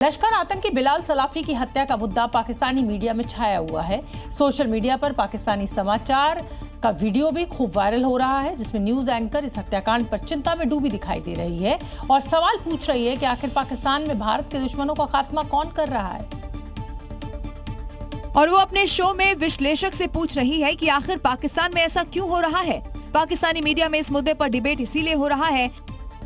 लश्कर आतंकी बिलाल सलाफी की हत्या का मुद्दा पाकिस्तानी मीडिया में छाया हुआ है। सोशल मीडिया पर पाकिस्तानी समाचार का वीडियो भी खूब वायरल हो रहा है, जिसमें न्यूज एंकर इस हत्याकांड पर चिंता में डूबी दिखाई दे रही है और सवाल पूछ रही है कि आखिर पाकिस्तान में भारत के दुश्मनों का खात्मा कौन कर रहा है। और वो अपने शो में विश्लेषक से पूछ रही है कि आखिर पाकिस्तान में ऐसा क्यों हो रहा है। पाकिस्तानी मीडिया में इस मुद्दे पर डिबेट इसीलिए हो रहा है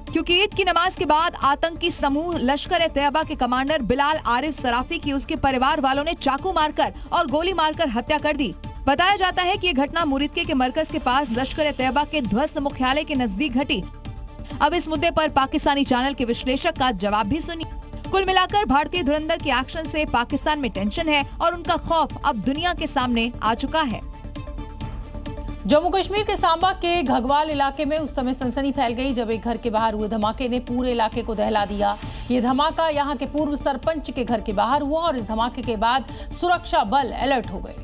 क्योंकि ईद की नमाज के बाद आतंकी समूह लश्कर-ए-तैयबा के कमांडर बिलाल आरिफ सराफी की उसके परिवार वालों ने चाकू मारकर और गोली मारकर हत्या कर दी। बताया जाता है कि ये घटना मुरिदके के मरकज के पास लश्कर-ए-तैयबा के ध्वस्त मुख्यालय के नजदीक घटी। अब इस मुद्दे पर पाकिस्तानी चैनल के विश्लेषक का जवाब भी सुनिए। कुल मिलाकर भारतीय धुरंधर के एक्शन से पाकिस्तान में टेंशन है और उनका खौफ अब दुनिया के सामने आ चुका है। जम्मू कश्मीर के सांबा के घगवाल इलाके में उस समय सनसनी फैल गई जब एक घर के बाहर हुए धमाके ने पूरे इलाके को दहला दिया। ये धमाका यहां के पूर्व सरपंच के घर के बाहर हुआ और इस धमाके के बाद सुरक्षा बल अलर्ट हो गए।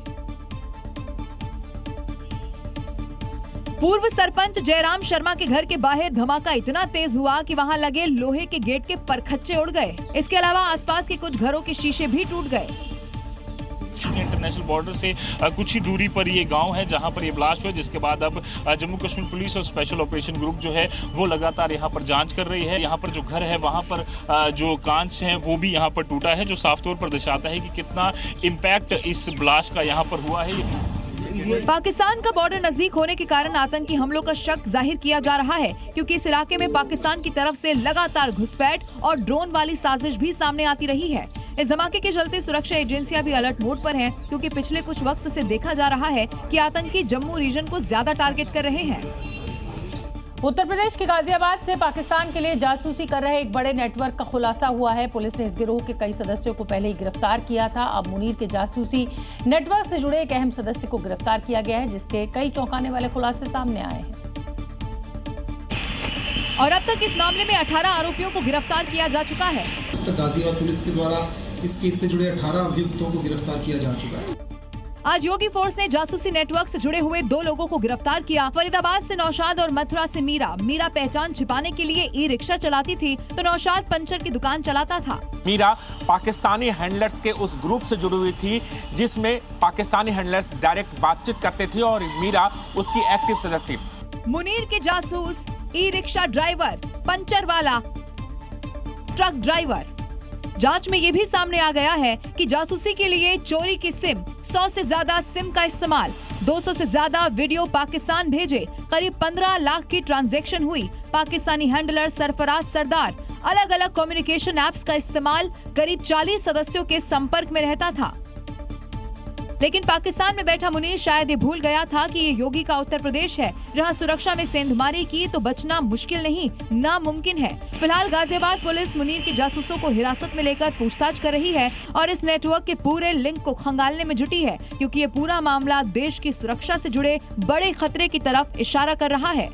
पूर्व सरपंच जयराम शर्मा के घर के बाहर धमाका इतना तेज हुआ कि वहां लगे लोहे के गेट के परखच्चे उड़ गए। इसके अलावा आसपास के कुछ घरों के शीशे भी टूट गए। इंटरनेशनल बॉर्डर से कुछ ही दूरी पर ये गांव है जहां पर ये ब्लास्ट हुआ, जिसके बाद अब जम्मू कश्मीर पुलिस और स्पेशल ऑपरेशन ग्रुप जो है वो लगातार यहां पर जांच कर रही है। यहां पर जो घर है वहां पर जो कांच है वो भी यहां पर टूटा है, जो साफ तौर पर दर्शाता है कि कितना इम्पैक्ट इस ब्लास्ट का यहां पर हुआ है। पाकिस्तान का बॉर्डर नजदीक होने के कारण आतंकी हमलों का शक जाहिर किया जा रहा है, क्योंकि इस इलाके में पाकिस्तान की तरफ से लगातार घुसपैठ और ड्रोन वाली साजिश भी सामने आती रही है। इस धमाके के चलते सुरक्षा एजेंसियां भी अलर्ट मोड पर हैं, क्योंकि पिछले कुछ वक्त से देखा जा रहा है कि आतंकी जम्मू रीजन को ज्यादा टारगेट कर रहे हैं। उत्तर प्रदेश के गाजियाबाद से पाकिस्तान के लिए जासूसी कर रहे एक बड़े नेटवर्क का खुलासा हुआ है। पुलिस ने इस गिरोह के कई सदस्यों को पहले ही गिरफ्तार किया था। अब मुनीर के जासूसी नेटवर्क से जुड़े एक अहम सदस्य को गिरफ्तार किया गया है, जिसके कई चौंकाने वाले खुलासे सामने आए हैं। और अब तक इस मामले में 18 आरोपियों को गिरफ्तार किया जा चुका है। गाजियाबाद पुलिस के द्वारा इस केस से जुड़े 18 अभियुक्तों को गिरफ्तार किया जा चुका है। आज योगी फोर्स ने जासूसी नेटवर्क से जुड़े हुए 2 लोगों को गिरफ्तार किया। फरीदाबाद से नौशाद और मथुरा से मीरा पहचान छिपाने के लिए ई रिक्शा चलाती थी, तो नौशाद पंचर की दुकान चलाता था। मीरा पाकिस्तानी हैंडलर्स के उस ग्रुप से जुड़ी हुई थी जिसमें पाकिस्तानी हैंडलर्स डायरेक्ट बातचीत करते थे और मीरा उसकी एक्टिव सदस्य। मुनीर के जासूस, ई रिक्शा ड्राइवर, पंचर वाला, ट्रक ड्राइवर। जांच में ये भी सामने आ गया है कि जासूसी के लिए चोरी की सिम, 100 से ज्यादा सिम का इस्तेमाल, 200 से ज्यादा वीडियो पाकिस्तान भेजे, करीब 15 लाख की ट्रांजैक्शन हुई। पाकिस्तानी हैंडलर सरफराज सरदार अलग अलग कम्युनिकेशन एप्स का इस्तेमाल, करीब 40 सदस्यों के संपर्क में रहता था। लेकिन पाकिस्तान में बैठा मुनीर शायद ये भूल गया था कि ये योगी का उत्तर प्रदेश है, जहां सुरक्षा में सेंधमारी की तो बचना मुश्किल नहीं, नामुमकिन है। फिलहाल गाजियाबाद पुलिस मुनीर के जासूसों को हिरासत में लेकर पूछताछ कर रही है और इस नेटवर्क के पूरे लिंक को खंगालने में जुटी है, क्योंकि ये पूरा मामला देश की सुरक्षा से जुड़े बड़े खतरे की तरफ इशारा कर रहा है।